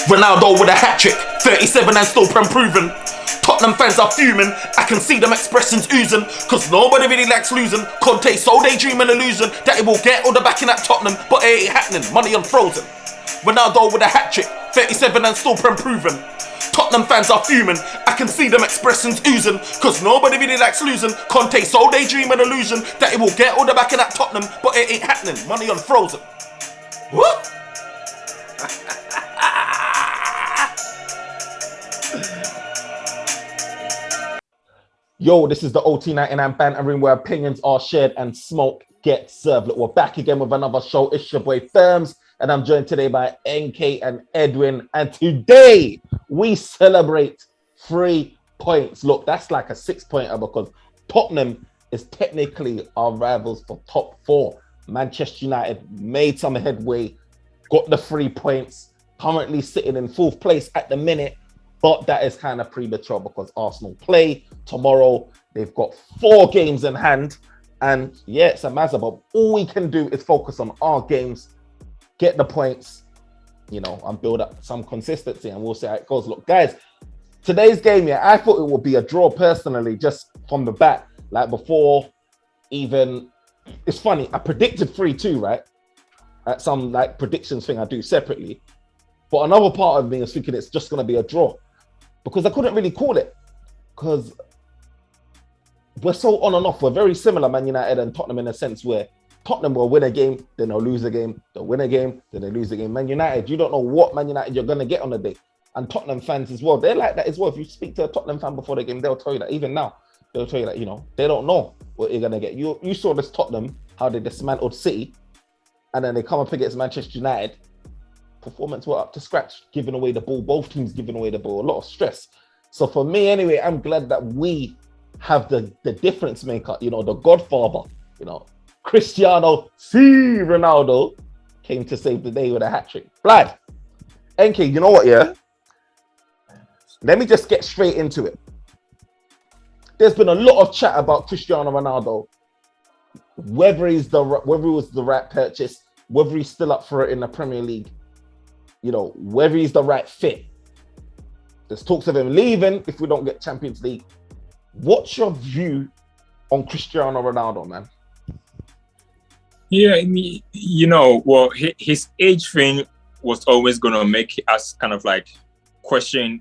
Ronaldo with a hat-trick, 37 and still unproven. Tottenham fans are fuming, I can see them expressions oozing, cause nobody really likes losing. Conte so daydream an illusion that he will get all the backing at Tottenham, but it ain't happening, money unfrozen. Ronaldo with a hat-trick, 37 and still unproven. Tottenham fans are fuming, I can see them expressions oozing, cause nobody really likes losing. Conte so daydream an illusion that he will get all the backing at Tottenham, but it ain't happening, money unfrozen. What? Yo, this is the OT99 Banter Room where opinions are shared and smoke gets served. Look, we're back again with another show. It's your boy Therms, and I'm joined today by NK and Edwin. And today we celebrate 3 points. Look, that's like a 6-pointer because Tottenham is technically our rivals for top 4. Manchester United made some headway, got the 3 points, currently sitting in 4th place at the minute. But that is kind of premature because Arsenal play tomorrow. They've got 4 games in hand. And yeah, it's a mazza, but all we can do is focus on our games, get the points, you know, and build up some consistency. And we'll see how it goes. Look, guys, today's game, yeah, I thought it would be a draw personally, just from the bat. Like before even, it's funny, I predicted 3-2, right? At some like predictions thing I do separately. But another part of me is thinking it's just going to be a draw. Because I couldn't really call it. Because we're so on and off. We're very similar, Man United and Tottenham, in a sense where Tottenham will win a game, then they'll lose a game. They'll win a game, then they lose a game. Man United, you don't know what Man United you're going to get on the day. And Tottenham fans as well, they're like that as well. If you speak to a Tottenham fan before the game, they'll tell you that. Even now, they'll tell you that, you know, they don't know what you're going to get. You saw this Tottenham, how they dismantled City, and then they come up against Manchester United. Performance were up to scratch, giving away the ball. Both teams giving away the ball. A lot of stress. So for me, anyway, I'm glad that we have the difference maker. You know, the Godfather. You know, Cristiano Ronaldo came to save the day with a hat trick. Blood. NK, you know what? Yeah. Let me just get straight into it. There's been a lot of chat about Cristiano Ronaldo, whether it was the right purchase, whether he's still up for it in the Premier League. You know, whether he's the right fit. There's talks of him leaving if we don't get Champions League. What's your view on Cristiano Ronaldo, man? Yeah, you know, well, his age thing was always going to make us kind of like question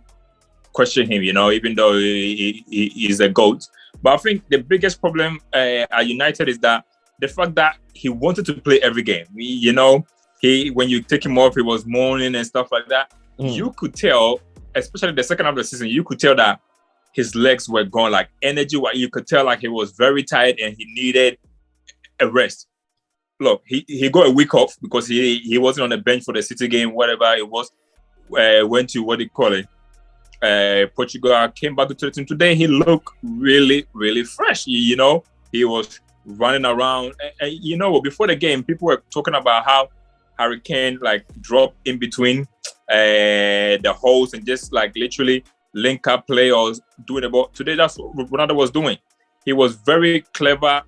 him, you know, even though he's a GOAT. But I think the biggest problem at United is that the fact that he wanted to play every game, you know, when you take him off, he was mourning and stuff like that. You could tell, especially the second half of the season, you could tell that his legs were gone, like energy. You could tell like he was very tired and he needed a rest. Look, he got a week off because he wasn't on the bench for the City game, whatever it was. Went to, what do you call it? Portugal, came back to the team. Today, he looked really, really fresh. You know, he was running around. And you know, before the game, people were talking about how Harry Kane like drop in between the holes and just like literally link up play or doing the ball. Today, that's what Ronaldo was doing. He was very clever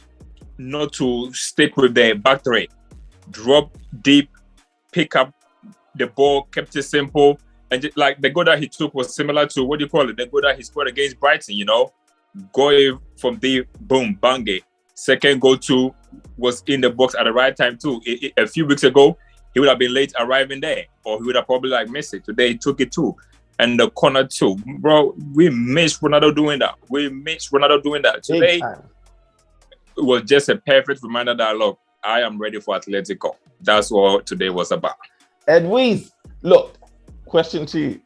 not to stick with the back three. Drop deep, pick up the ball, kept it simple. And just, like the goal that he took was similar to, what do you call it? The goal that he scored against Brighton, you know? Going from deep, boom, bang it. Second goal too was in the box at the right time too. A few weeks ago, he would have been late arriving there, or he would have probably like missed it. Today, he took it too. And the corner too. Bro, we missed Ronaldo doing that. Today, it was just a perfect reminder that, look, I am ready for Atletico. That's what today was about. Edwin, look, question to you.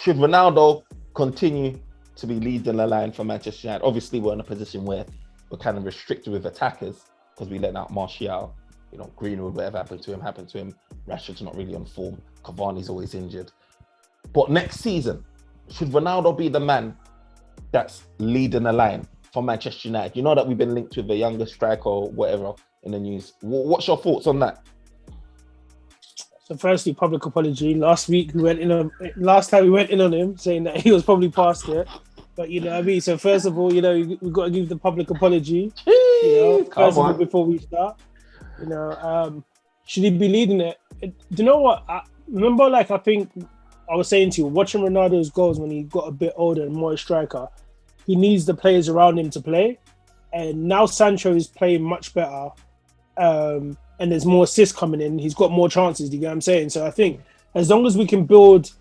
Should Ronaldo continue to be leading the line for Manchester United? Obviously, we're in a position where we're kind of restricted with attackers because we let out Martial. You know, Greenwood, whatever happened to him. Rashford's not really on form. Cavani's always injured. But next season, should Ronaldo be the man that's leading the line for Manchester United? You know that we've been linked with the younger striker or whatever in the news. What's your thoughts on that? So firstly, public apology. Last time we went in on him, saying that he was probably past it. But you know what I mean? So first of all, you know, we've got to give the public apology. You know, first of all, before we start. You know, should he be leading it? Do you know what? I remember, like, I think I was saying to you, watching Ronaldo's goals when he got a bit older and more a striker, he needs the players around him to play. And now Sancho is playing much better. And there's more assists coming in. He's got more chances, do you get what I'm saying? So I think as long as we can build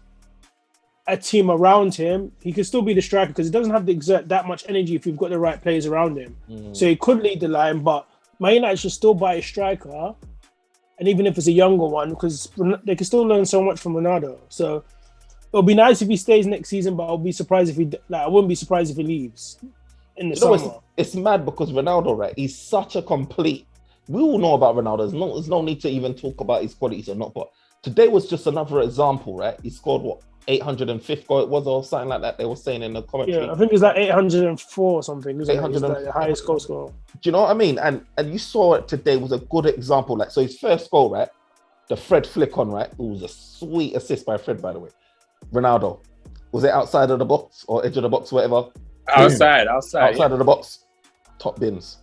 a team around him, he can still be the striker because he doesn't have to exert that much energy if you've got the right players around him. So he could lead the line, but Man United should still buy a striker, and even if it's a younger one, because they can still learn so much from Ronaldo. So it'll be nice if he stays next season, but I'll be surprised if I wouldn't be surprised if he leaves in the summer. It's mad because Ronaldo, right? He's such a complete. We all know about Ronaldo. There's no need to even talk about his qualities or not. But today was just another example, right? He scored what 805th goal it was, or something like that. They were saying in the commentary. Yeah, I think it's like 804 or something. It's 804. like the highest goal score. Do you know what I mean? And you saw it today was a good example. Like, so his first goal, right? The Fred flick on, right? It was a sweet assist by Fred, by the way. Ronaldo, was it outside of the box or edge of the box, whatever? Outside of the box. Top bins.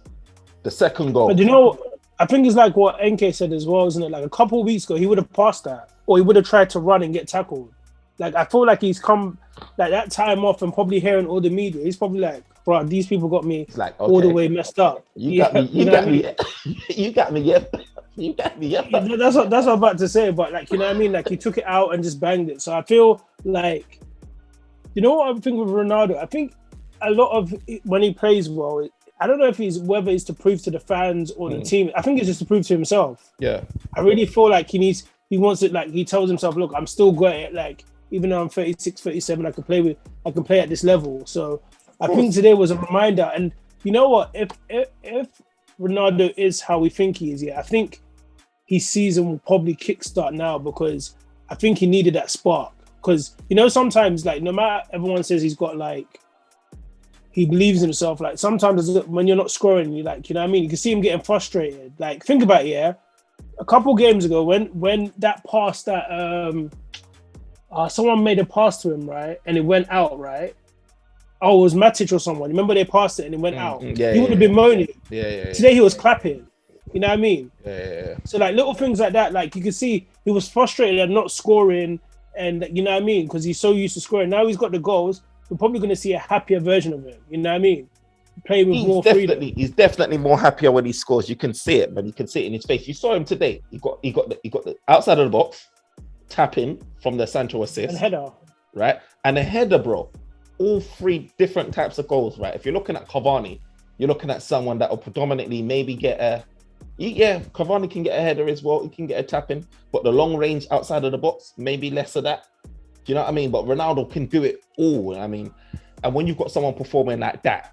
The second goal. But you know, I think it's like what NK said as well, isn't it? Like a couple of weeks ago, he would have passed that, or he would have tried to run and get tackled. Like I feel like he's come like that time off and probably hearing all the media. He's probably like, bro, these people got me like, okay, all the way messed up. You got me. You got me. You got me. Yeah. You got me. Yeah. That's what I'm about to say. But like, you know what I mean? Like he took it out and just banged it. So I feel like, you know what I'm thinking with Ronaldo? I think a lot of when he plays well, I don't know if whether it's to prove to the fans or the team. I think it's just to prove to himself. Yeah. I really feel like he wants it. Like he tells himself, look, I'm still great. Like even though I'm 36, 37, I can play at this level. So I think today was a reminder. And you know what? If Ronaldo is how we think he is, I think his season will probably kickstart now because I think he needed that spark. Because you know sometimes like no matter everyone says he's got like. He believes in himself. Like sometimes when you're not scoring, you like, you know what I mean? You can see him getting frustrated. Like think about it, yeah. A couple games ago when that pass that someone made a pass to him, right? And it went out, right? Oh, it was Matic or someone. Remember they passed it and it went out. Yeah, he would have been moaning. Yeah. Today he was clapping. You know what I mean? Yeah. So like little things like that, like you can see he was frustrated at not scoring and you know what I mean? Because he's so used to scoring. Now he's got the goals. We're probably going to see a happier version of him. You know what I mean? Playing with more freedom. He's definitely more happier when he scores. You can see it, man. You can see it in his face. You saw him today. He got the outside of the box, tap in from the Sancho assist. And header. Right? And a header, bro. All three different types of goals, right? If you're looking at Cavani, you're looking at someone that will predominantly maybe get a... Yeah, Cavani can get a header as well. He can get a tap in. But the long range outside of the box, maybe less of that. Do you know what I mean? But Ronaldo can do it all. I mean, and when you've got someone performing like that,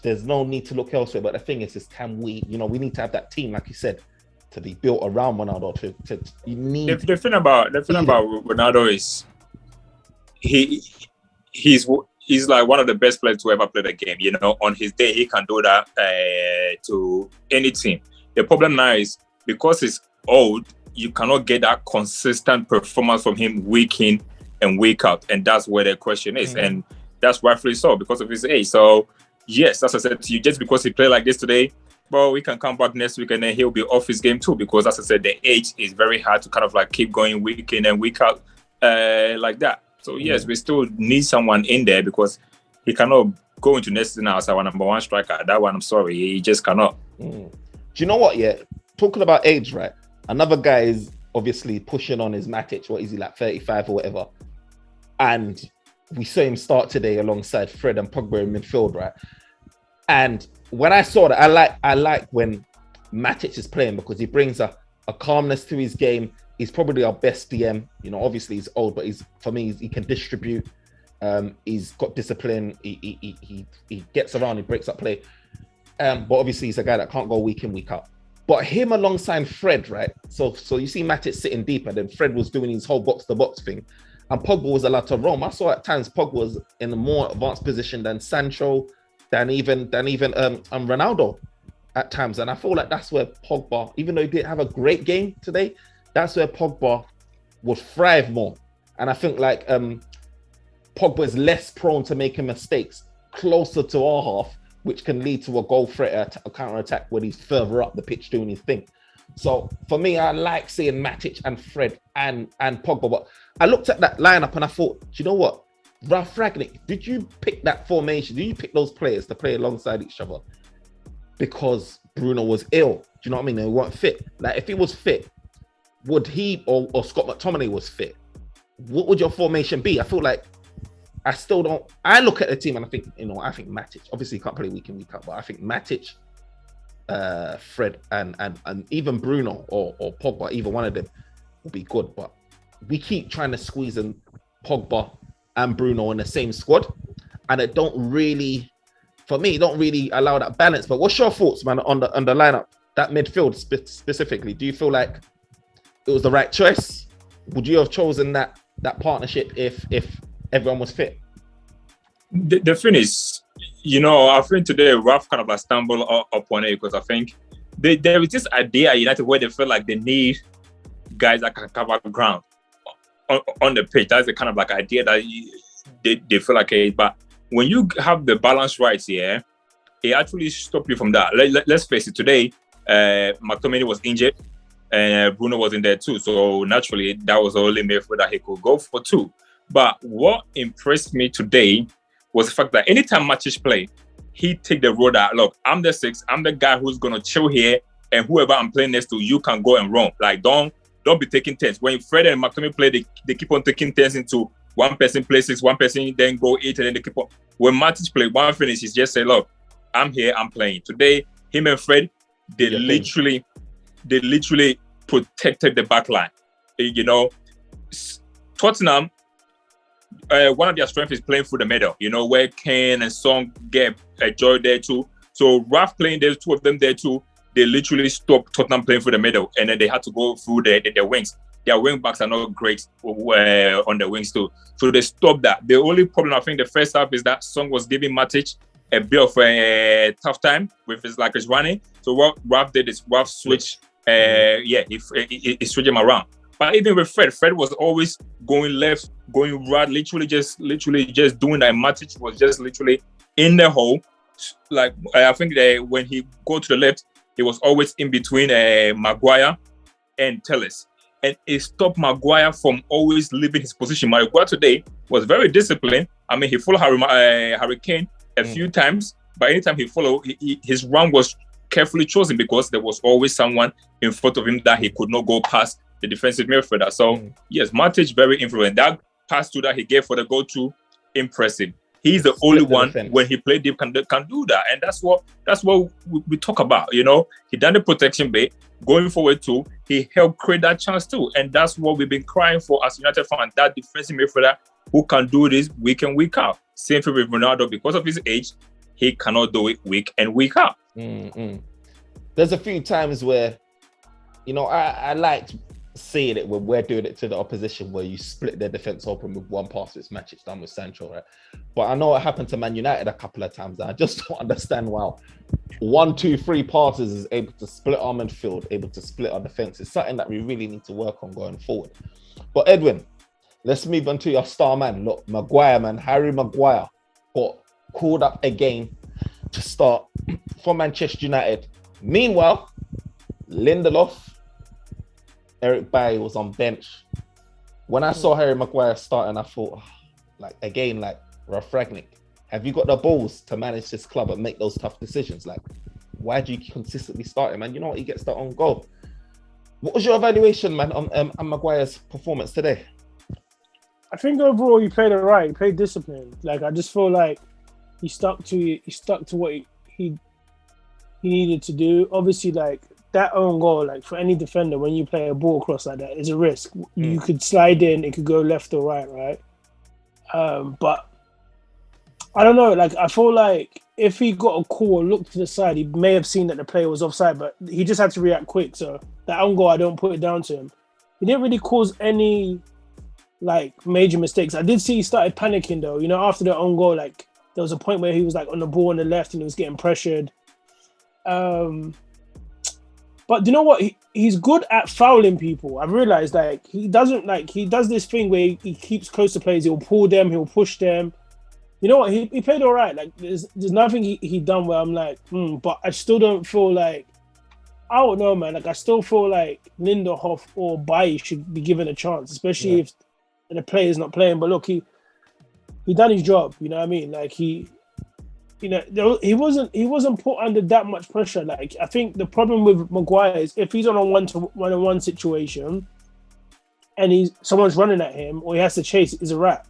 there's no need to look elsewhere. But the thing is can we, we need to have that team, like you said, to be built around Ronaldo. You need the thing about Ronaldo is he's like one of the best players to ever play the game. On his day he can do that to any team. The problem now is because he's old, you cannot get that consistent performance from him week in and week out. And that's where the question is. And that's rightfully so because of his age. So, yes, as I said to you, just because he played like this today, but we can come back next week and then he'll be off his game too. Because as I said, the age is very hard to kind of like keep going week in and week out like that. So, yes, we still need someone in there because he cannot go into next season as our number one striker. That one, I'm sorry, he just cannot. Do you know what? Yeah, talking about age, right? Another guy is obviously pushing on his Matic. What is he, like 35 or whatever? And we saw him start today alongside Fred and Pogba in midfield, right? And when I saw that, I like when Matic is playing because he brings a calmness to his game. He's probably our best DM. Obviously he's old, but for me, he can distribute. He's got discipline. He gets around. He breaks up play. But obviously he's a guy that can't go week in, week out. But him alongside Fred, right? So you see Matic sitting deeper, then Fred was doing his whole box-to-box thing. And Pogba was allowed to roam. I saw at times Pogba was in a more advanced position than Sancho, than even Ronaldo at times. And I feel like that's where Pogba, even though he didn't have a great game today, that's where Pogba would thrive more. And I think like Pogba is less prone to making mistakes closer to our half, which can lead to a goal threat, a counter attack when he's further up the pitch doing his thing. So for me, I like seeing Matic and Fred and Pogba. But I looked at that lineup and I thought, do you know what? Ralph Ragnick, did you pick that formation? Did you pick those players to play alongside each other because Bruno was ill? Do you know what I mean? They weren't fit. Like if he was fit, would he or Scott McTominay was fit? What would your formation be? I feel like I still don't. I look at the team and I think, I think Matic. Obviously, he can't play week in week out, but I think Matic, Fred, and even Bruno or Pogba, either one of them will be good. But we keep trying to squeeze in Pogba and Bruno in the same squad, and it don't really allow that balance. But what's your thoughts, man, on the lineup, that midfield specifically? Do you feel like it was the right choice? Would you have chosen that partnership if everyone was fit? The thing is, I think today Ralph kind of like stumbled upon it because I think there is this idea at United where they feel like they need guys that can cover ground on the pitch. That's the kind of like idea that they feel like it. But when you have the balance right here, it actually stops you from that. Let's face it, today, McTominay was injured and Bruno was in there too. So naturally, that was the only midfield that he could go for two. But what impressed me today was the fact that anytime Matic play, he take the road out. Look, I'm the six. I'm the guy who's gonna chill here, and whoever I'm playing next to, you can go and run. Like don't be taking turns. When Fred and McTominay play, they keep on taking turns into one person play six, one person then go eight, and then they keep on. When Matic play, one finish is just say, look, I'm here, I'm playing. Today, him and Fred, they literally protected the back line. Tottenham, one of their strengths is playing through the middle, where Kane and Son get a joy there too. So Ralph playing there, two of them there too, they literally stopped Tottenham playing through the middle, and then they had to go through their wings. Their wing backs are not great on the wings too. So they stopped that. The only problem, I think, the first half is that Son was giving Matic a bit of a tough time with his running. So what Ralph did is Ralph switched, he switched him around. But even with Fred was always going left, going right, literally just doing that. Matic was just literally in the hole. Like I think that when he go to the left, he was always in between Maguire and Telles. And it stopped Maguire from always leaving his position. Maguire today was very disciplined. I mean, he followed Harry Kane a few times, but anytime he followed, his run was carefully chosen because there was always someone in front of him that he could not go past the defensive midfielder. So yes, Matic very influential. That pass to that he gave for the go-to, impressive. He's the only one when he played deep can do that, and that's what we talk about. He done the protection bit. Going forward too, he helped create that chance too, and that's what we've been crying for as United fans. That defensive midfielder who can do this week in, week out. Same thing with Ronaldo. Because of his age, he cannot do it week in, week out. There's a few times where, I liked seeing it when we're doing it to the opposition, where you split their defense open with one pass. It's Matic done with Sancho, right? But I know it happened to Man United a couple of times. And I just don't understand why 1, 2, 3 passes is able to split our midfield, able to split our defense. It's something that we really need to work on going forward. But Edwin, let's move on to your star man. Look, Maguire, man, Harry Maguire got called up again to start for Manchester United. Meanwhile, Lindelof, Eric Bailly was on bench. When I saw Harry Maguire starting, I thought, Ralph Ragnick, have you got the balls to manage this club and make those tough decisions? Like, why do you consistently start him? And you know what? He gets the own goal. What was your evaluation, man, on Maguire's performance today? I think overall he played all right. He played disciplined. Like, I just feel like he stuck to what he needed to do. Obviously, like, that own goal, like, for any defender, when you play a ball across like that, is a risk. You could slide in, it could go left or right? But I don't know, like, I feel like if he got a call or looked to the side, he may have seen that the player was offside, but he just had to react quick. So that own goal, I don't put it down to him. He didn't really cause any, like, major mistakes. I did see he started panicking, though. After the own goal, like, there was a point where he was, like, on the ball on the left and he was getting pressured. But you know what? He's good at fouling people. I've realized, like, he does this thing where he keeps close to players. He'll pull them, he'll push them. You know what? He played all right. Like, there's nothing he done where I'm like, but I still don't feel like I don't know, man. Like, I still feel like Lindelof or Bailly should be given a chance, especially if the player is not playing. But look, he done his job. You know what I mean? Like he wasn't put under that much pressure. Like, I think the problem with Maguire is if he's on a one-on-one situation and someone's running at him or he has to chase, is a wrap.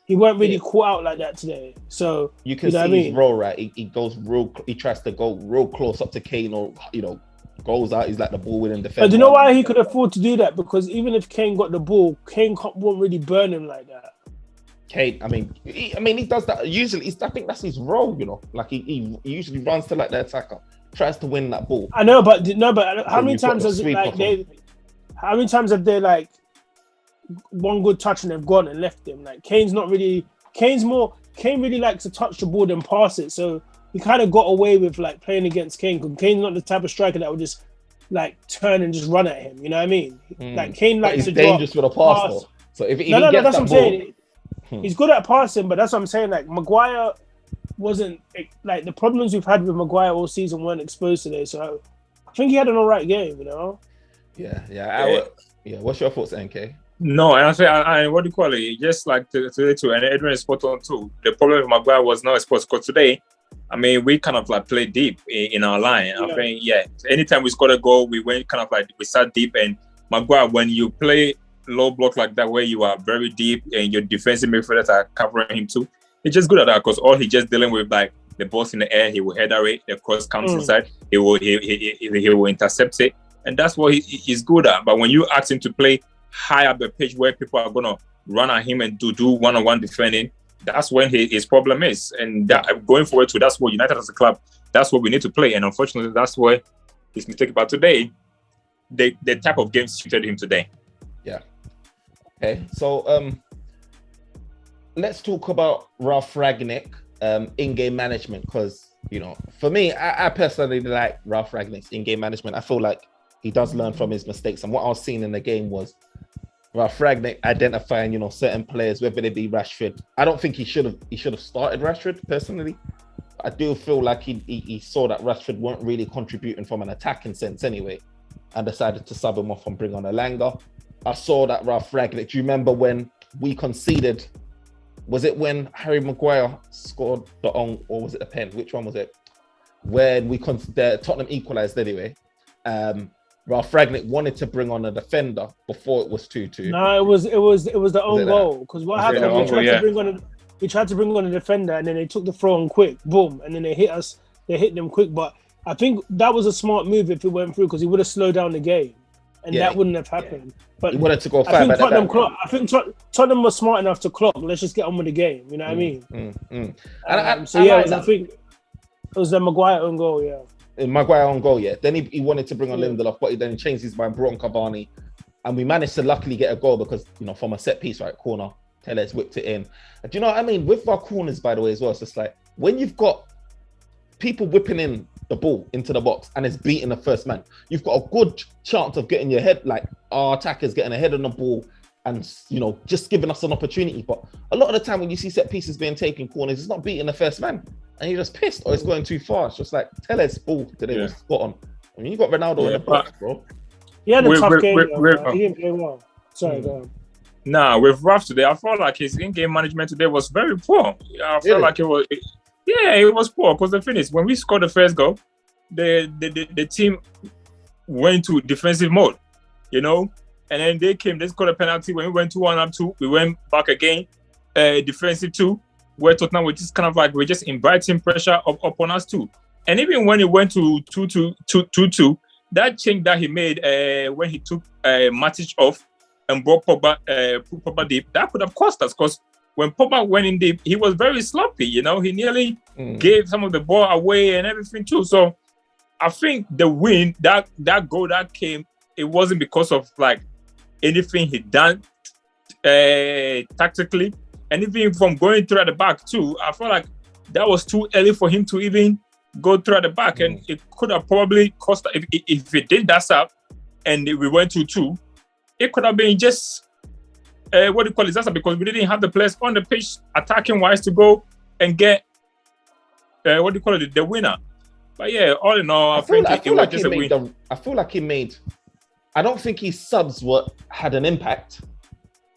He weren't really caught out like that today. So you can see his role, right? He goes he tries to go real close up to Kane, or goes out. He's like the ball winning defender. But do you know why he could afford to do that? Because even if Kane got the ball, Kane won't really burn him like that. Kane, he does that usually. I think that's his role, Like he usually runs to like the attacker, tries to win that ball. I know, but how many times has how many times have they like one good touch and they've gone and left him? Like Kane really likes to touch the ball than pass it. So he kind of got away with like playing against Kane, because Kane's not the type of striker that would just like turn and just run at him. You know what I mean? Like Kane likes to dangerous for the pass though. So if he that's what I'm saying. He's good at passing, but that's what I'm saying. Like Maguire wasn't like the problems we've had with Maguire all season weren't exposed today. So I think he had an alright game. Yeah. What's your thoughts, NK? No, and I say, what do you call it? Just like today too, and Edwin is spot on too. The problem with Maguire was not exposed, because today, we kind of like play deep in our line. I think, anytime we scored a goal, we went kind of like we sat deep. And Maguire, when you play low block like that, where you are very deep and your defensive midfielders are covering him too, he's just good at that, because all he's just dealing with like the balls in the air, he will header it, the cross comes inside, he will intercept it, and that's what he's good at. But when you ask him to play high up the pitch where people are gonna run at him and do one-on-one defending, that's when his problem is. And that, going forward to, that's what United as a club, that's what we need to play. And unfortunately, that's where his mistake about today, the type of game suited him today. Yeah. Okay, so let's talk about Ralph Rangnick in-game management, because for me, I personally like Ralph Rangnick's in-game management. I feel like he does learn from his mistakes, and what I was seeing in the game was Ralph Rangnick identifying certain players, whether they be Rashford. I don't think he should have started Rashford personally. I do feel like he saw that Rashford weren't really contributing from an attacking sense anyway, and decided to sub him off and bring on Elanga. I saw that Ralph Rangnick. Do you remember when we conceded? Was it when Harry Maguire scored the own, or was it a pen? Which one was it? When Tottenham equalised anyway. Ralph Rangnick wanted to bring on a defender before it was 2-2. No, it was the own goal. Because what happened? We tried to bring on a defender, and then they took the throw on quick, boom, and then they hit us. They hit them quick, but I think that was a smart move if it went through, because he would have slowed down the game, and that wouldn't have happened. But he wanted to go I think Tottenham was smart enough to clock. Let's just get on with the game. You know what I mean? I think it was the Maguire own goal. Yeah. Maguire on goal, Then he wanted to bring on Lindelof, but then he changed his mind, brought on Cavani, and we managed to luckily get a goal because from a set piece, right, corner, Telles whipped it in. Do you know what I mean? With our corners, by the way, as well, it's just like when you've got people whipping in the ball into the box and it's beating the first man, you've got a good chance of getting your head, like our attackers getting ahead on the ball and just giving us an opportunity. But a lot of the time when you see set pieces being taken corners, it's not beating the first man, and you're just pissed, or it's going too far. It's just like Telles' ball today was spot on. I mean, you got Ronaldo in the box, bro. He had a tough game. He didn't play well. Sorry, go on. Nah, with Ralph today, I felt like his in-game management today was very poor. I felt like it was poor, because the thing is, when we scored the first goal, the team went to defensive mode, and then they scored a penalty. When we went 2-1 up 2, we went back again, defensive 2, where Tottenham were just kind of like, we're just inviting pressure upon us too. And even when it went to 2-2, that change that he made when he took Matic off and brought Pogba deep, that could have cost us, because when Pogba went in deep, he was very sloppy, he nearly gave some of the ball away and everything too. So I think the win, that goal that came, it wasn't because of like anything he done tactically, and even from going through at the back too. I felt like that was too early for him to even go through at the back, and it could have probably cost, if it did that up and we went 2-2, it could have been just disaster, because we didn't have the players on the pitch attacking wise to go and get the winner. But yeah, all in all, I feel think it was like just he a made win. I feel like he made. I don't think his subs had an impact,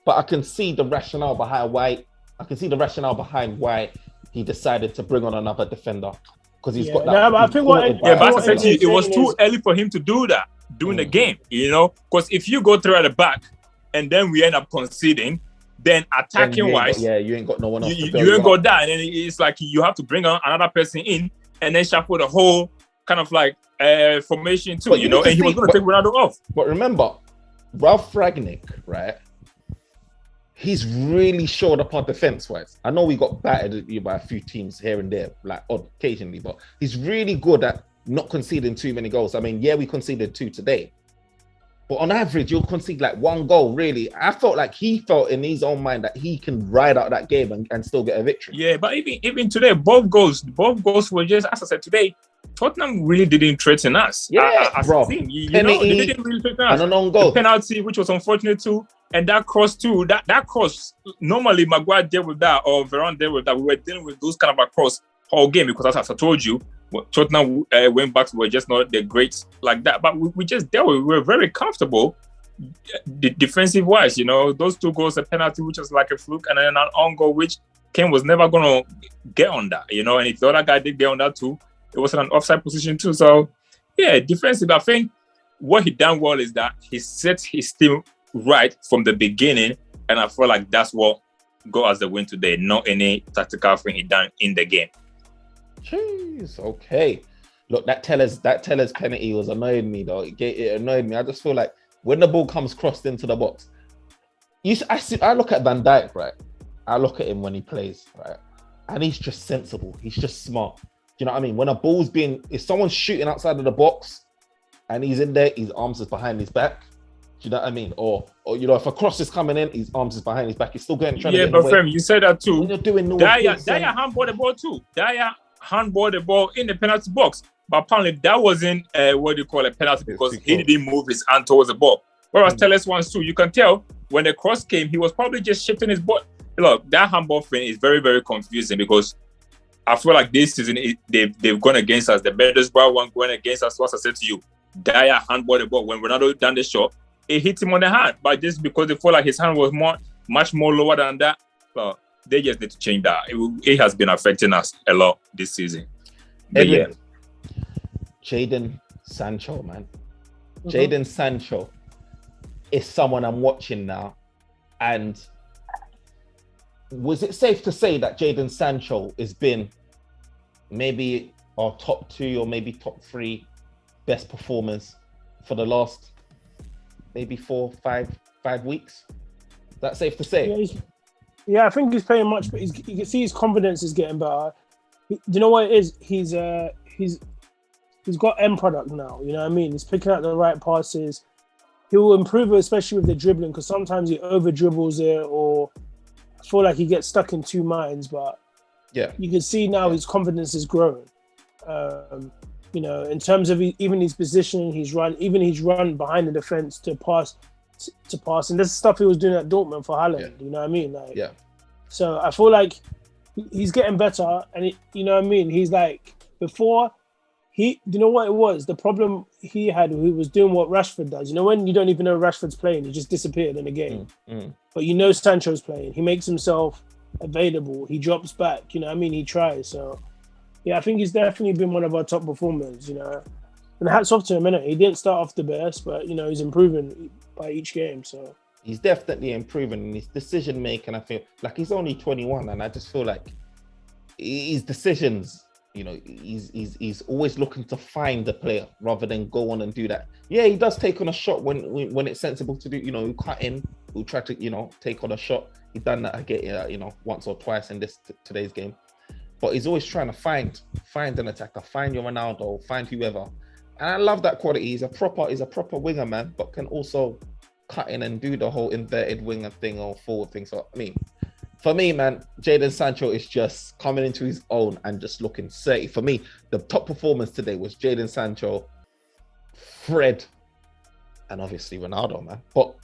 but I can see the rationale behind why. I can see the rationale behind why he decided to bring on another defender because he's got that. No, but I think what Yeah, but as I said to you, NK's it was saying too is- early for him to do that during the game, you know? Because if you go through at the back and then we end up conceding, then attacking wise, you ain't got no one else to go. you ain't got that. And then it's like you have to bring on another person in and then shuffle the whole kind of like formation too, But you know? And he was going to take Ronaldo off. But remember, Ralph Ragnick, right? He's really shored up our defense-wise. I know we got battered by a few teams here and there, like occasionally, but he's really good at not conceding too many goals. I mean, yeah, we conceded 2 today, but on average, you'll concede like 1 goal, really. I felt like he felt in his own mind that he can ride out that game and still get a victory. Yeah, but even today, both goals were just, as I said today, Tottenham really didn't threaten us. Yeah, as bro. a team. You know, they didn't really threaten us. And an own goal. The penalty, which was unfortunate too, and that cross too. That cross, normally Maguire dealt with that or Varane dealt with that. We were dealing with those kind of a cross whole game because, as I told you, Tottenham wing backs were just not the greats like that. But we just dealt with it. We were very comfortable defensive wise. You know, those 2 goals, a penalty, which was like a fluke, and then an own goal, which Kane was never going to get on that. You know, and if the other guy did get on that too, it was in an offside position too. So, yeah, defensive. I think what he done well is that he set his team right from the beginning, and I feel like that's what got us the win today. Not any tactical thing he done in the game. Jeez, okay. Look, that Tellers penalty was annoying me though. It annoyed me. I just feel like when the ball comes crossed into the box, I look at Van Dijk, right? I look at him when he plays, right? And he's just sensible. He's just smart. Do you know what I mean? When a ball's if someone's shooting outside of the box and he's in there, his arms is behind his back. Do you know what I mean? Or you know, if a cross is coming in, his arms is behind his back. He's still trying to get in the way. Fem, you said that too. When you're doing Dyer handballed the ball too. Dyer handballed the ball in the penalty box. But apparently that wasn't what you call a penalty because he didn't move his hand towards the ball. Whereas Tellers once too, you can tell when the cross came, he was probably just shifting his body. Look, that handball thing is very, very confusing because I feel like this season they've gone against us. The Middlesbrough one going against us. What I said to you, Dyer handballed the ball when Ronaldo done the shot. It hit him on the hand, but just because they feel like his hand was much more lower than that, well, they just need to change that. It has been affecting us a lot this season. Yeah. Jadon Sancho, man. Jadon Sancho is someone I'm watching now, and was it safe to say that Jadon Sancho has been maybe our top 2 or maybe top 3 best performers for the last maybe 4-5 weeks? Is that safe to say? Yeah, I think he's playing much, but you can see his confidence is getting better. Do you know what it is? He's got end product now. You know what I mean? He's picking out the right passes. He will improve it, especially with the dribbling, because sometimes he over dribbles it, or I feel like he gets stuck in 2 minds. But yeah, you can see now his confidence is growing. You know, in terms of even his positioning, his run behind the defense to pass, and this is stuff he was doing at Dortmund for Haaland. You know what I mean? So I feel like he's getting better, and you know what I mean. He's like before. You know what it was? The problem he had, he was doing what Rashford does. You know, when you don't even know Rashford's playing, he just disappeared in the game. But you know Sancho's playing. He makes himself available. He drops back. You know what I mean? He tries. So, yeah, I think he's definitely been one of our top performers, you know. And hats off to him, innit? He didn't start off the best, but, you know, he's improving by each game, so. He's definitely improving in his decision-making. I feel like he's only 21, and I just feel like his decisions... You know, he's always looking to find the player rather than go on and do that. Yeah, he does take on a shot when it's sensible to do. You know, he'll cut in, he'll try to, you know, take on a shot. He's done that, I get, you know, once or twice in today's game. But he's always trying to find an attacker, find your Ronaldo, find whoever. And I love that quality. He's a proper winger, man, but can also cut in and do the whole inverted winger thing or forward thing. So, I mean, for me, man, Jadon Sancho is just coming into his own and just looking dirty. For me, the top performance today was Jadon Sancho, Fred, and obviously Ronaldo, man. But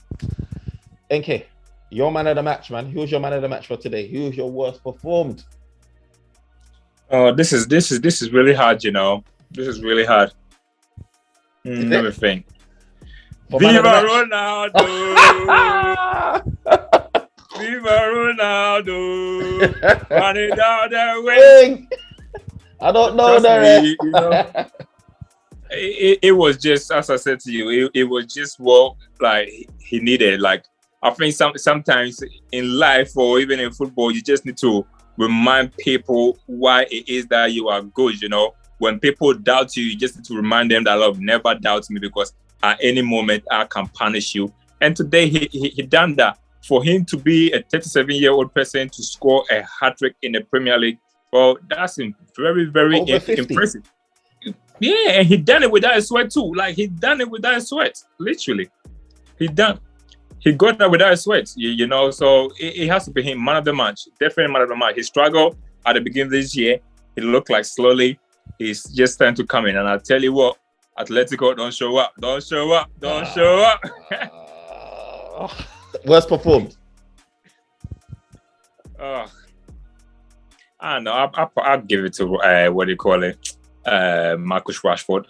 NK, your man of the match, man. Who's your man of the match for today? Who's your worst performed? This is really hard, you know. This is really hard. Let me think. Viva Ronaldo! Viva Ronaldo! Running down the way. I don't know that. It was just, as I said to you, it was just what like he needed. Like I think sometimes in life or even in football, you just need to remind people why it is that you are good. When people doubt you, you just need to remind them that love never doubts me because at any moment I can punish you. And today he done that. For him to be a 37-year-old person to score a hat-trick in the Premier League, well, that's very, very impressive. Yeah, and he done it without a sweat too. Like he done it without a sweat, literally. He got that without a sweat, So it has to be him, man of the match, definitely man of the match. He struggled at the beginning of this year. He looked like slowly he's just starting to come in. And I tell you what, Atletico don't show up. Worst performed. I don't know. I'll give it to what do you call it? Marcus Rashford.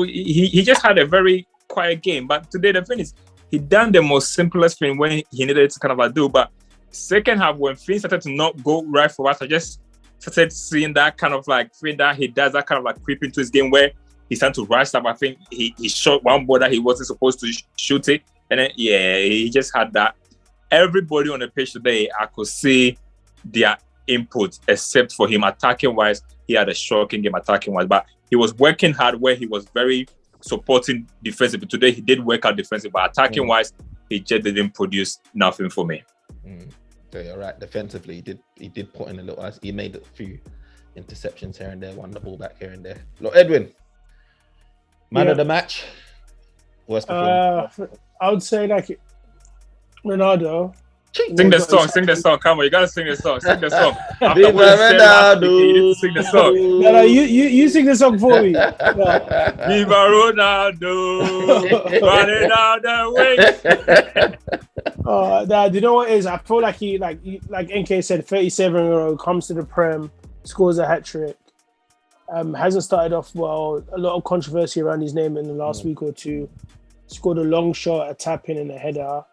He just had a very quiet game, but today the thing is he done the most simplest thing when he needed to kind of do. But second half, when things started to not go right for us, I just started seeing that kind of like thing that he does, that kind of like creep into his game where he's starting to rise up. I think he shot one ball that he wasn't supposed to shoot it, and then he just had that. Everybody on the pitch today, I could see their input, except for him attacking wise. He had a shocking game attacking wise, but he was working hard where he was very supporting defensively. Today he did work out defensively, but attacking wise, he just didn't produce nothing for me. So you're right. Defensively, he did put in a little. He made a few interceptions here and there, won the ball back here and there. Look, Edwin, man of the match. Worst performance. I would say like Ronaldo. Sing the song. Come on, you gotta sing the song. Viva Ronaldo. You need to sing the song. No, you sing the song for me. No. Viva Ronaldo, running down the way. Do you know what it is? I feel like he like NK said, 37-year-old comes to the Prem, scores a hat trick. Hasn't started off well. A lot of controversy around his name in the last week or two. Scored a long shot, a tap in, and a header.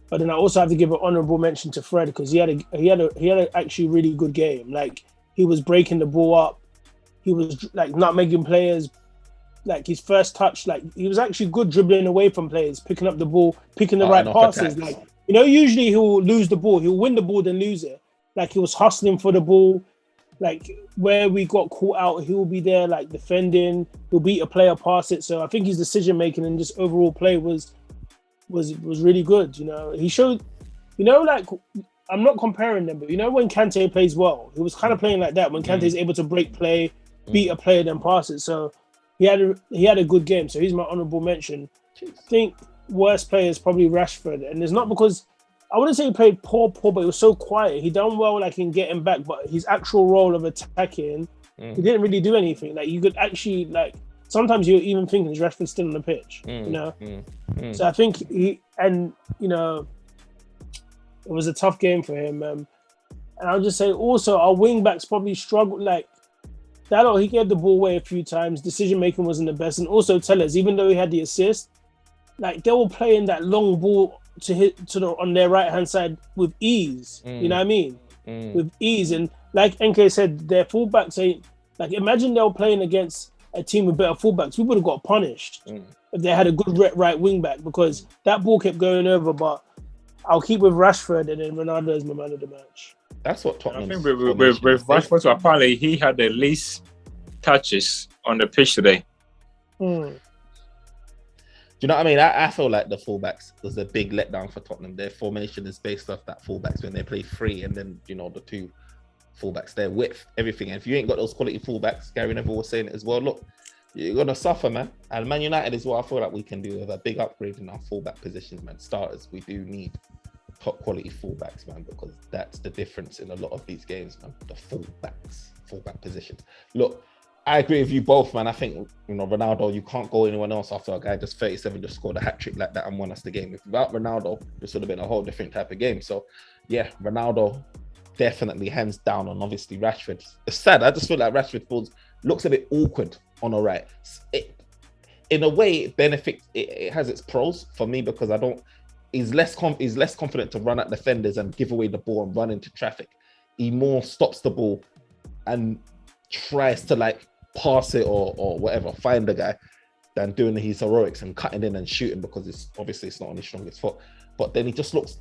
But then I also have to give an honourable mention to Fred because he had a actually really good game. Like he was breaking the ball up, he was like not making players. Like his first touch, like he was actually good dribbling away from players, picking up the ball, picking the right passes. Attacks. Like usually he'll lose the ball, he'll win the ball then lose it. Like he was hustling for the ball. Like where we got caught out, he'll be there like defending. He'll beat a player past it. So I think his decision making and just overall play was really good. He showed, like I'm not comparing them, but when Kante plays well, he was kind of playing like that. When Kante is able to break play, beat a player, then pass it. So he had a good game. So he's my honourable mention. I think worst player is probably Rashford, and it's not because I wouldn't say he played poor, but he was so quiet. He done well like in getting back, but his actual role of attacking, he didn't really do anything. Like you could actually like. Sometimes you're even thinking, is Rashford still on the pitch? So I think it was a tough game for him. And I'll just say also our wing backs probably struggled. Like Dalot, he gave the ball away a few times. Decision making wasn't the best. And also Tellers, even though he had the assist, like they were playing that long ball to hit on their right hand side with ease. You know what I mean? With ease. And like NK said, their fullbacks ain't like imagine they were playing against a team with better fullbacks. We would have got punished if they had a good right wing back because that ball kept going over. But I'll keep with Rashford and then Ronaldo is my man of the match. That's what Tottenham. I think with Rashford, so apparently he had the least touches on the pitch today. Do you know what I mean? I feel like the fullbacks was a big letdown for Tottenham. Their formation is based off that fullbacks when they play three, and then the two fullbacks, their width, everything. And if you ain't got those quality fullbacks, Gary Neville was saying it as well. Look, you're gonna suffer, man. And Man United is what I feel like we can do with a big upgrade in our fullback positions, man. Starters, we do need top quality fullbacks, man, because that's the difference in a lot of these games, man. The fullback positions. Look, I agree with you both, man. I think Ronaldo, you can't go anyone else after a guy just 37 just scored a hat trick like that and won us the game. If without Ronaldo, this would have been a whole different type of game. So yeah, Ronaldo definitely hands down on obviously Rashford. It's sad. I just feel like Rashford looks a bit awkward on the right. In a way, it benefits. It has its pros for me because he's less confident to run at defenders and give away the ball and run into traffic. He more stops the ball and tries to like pass it or whatever, find the guy, than doing his heroics and cutting in and shooting because it's not on his strongest foot. But then he just looks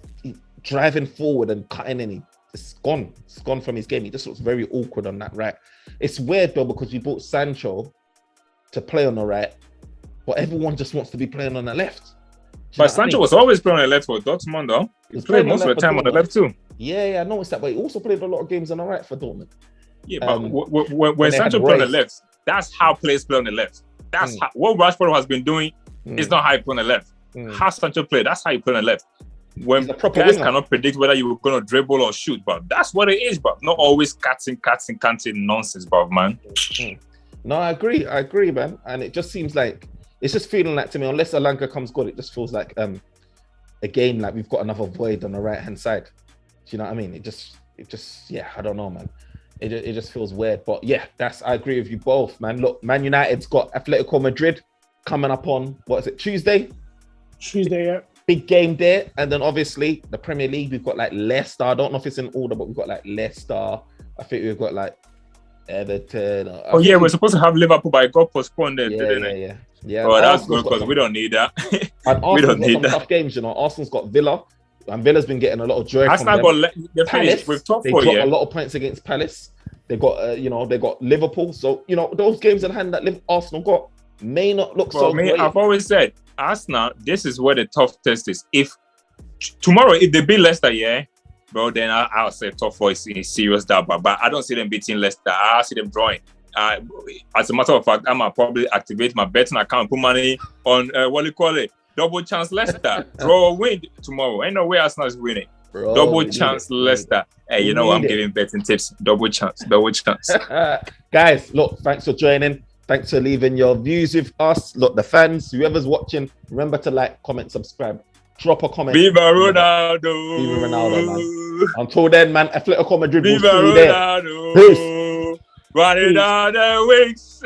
driving forward and cutting in. It's gone from his game. He just looks very awkward on that right. It's weird though because we bought Sancho to play on the right, but everyone just wants to be playing on the left. But Sancho was always playing on the left for Dortmund though. He played most of the time on the left too. Yeah, I noticed that, but he also played a lot of games on the right for Dortmund. Yeah, but when Sancho played on the left, that's how players play on the left. That's how, what Rashford has been doing is not how you play on the left. How Sancho play, that's how you play on the left. When players cannot predict whether you're going to dribble or shoot, but that's what it is, but not always cutting nonsense, bruv, man. No, I agree, man. And it just seems like, it's just feeling like to me, unless Alanka comes good, it just feels like, again, like we've got another void on the right-hand side. Do you know what I mean? It just, yeah, I don't know, man. It just feels weird. But yeah, I agree with you both, man. Look, Man United's got Atletico Madrid coming up on, what is it, Tuesday, yeah. Big game there. And then obviously the Premier League, we've got like Leicester. I don't know if it's in order, but we've got like Leicester. I think we've got like Everton. We're supposed to have Liverpool, but it got postponed there, didn't it? Yeah. Oh, that's good because we don't need that. And we don't need that. Tough games, you know. Arsenal's got Villa, and Villa's been getting a lot of joy from them. They're finished with top 4. They got a lot of points against Palace. They got, they got Liverpool. So those games in hand that Arsenal got may not look so great. I've always said, Arsenal, this is where the tough test is. If tomorrow, if they beat Leicester, bro, then I'll say top 4 is in serious doubt. But I don't see them beating Leicester. I see them drawing. As a matter of fact, I'm gonna probably activate my betting account, put money on double chance Leicester, draw or win tomorrow. Ain't no way Arsenal is winning. Bro, double chance Leicester. Hey, you know I'm giving betting tips. Double chance. Guys, look, thanks for joining. Thanks for leaving your views with us. Look, the fans, whoever's watching, remember to like, comment, subscribe. Drop a comment. Viva Ronaldo. Viva Ronaldo, man. Until then, man, Atletico Madrid will Viva see you there. Peace. Running down the wings.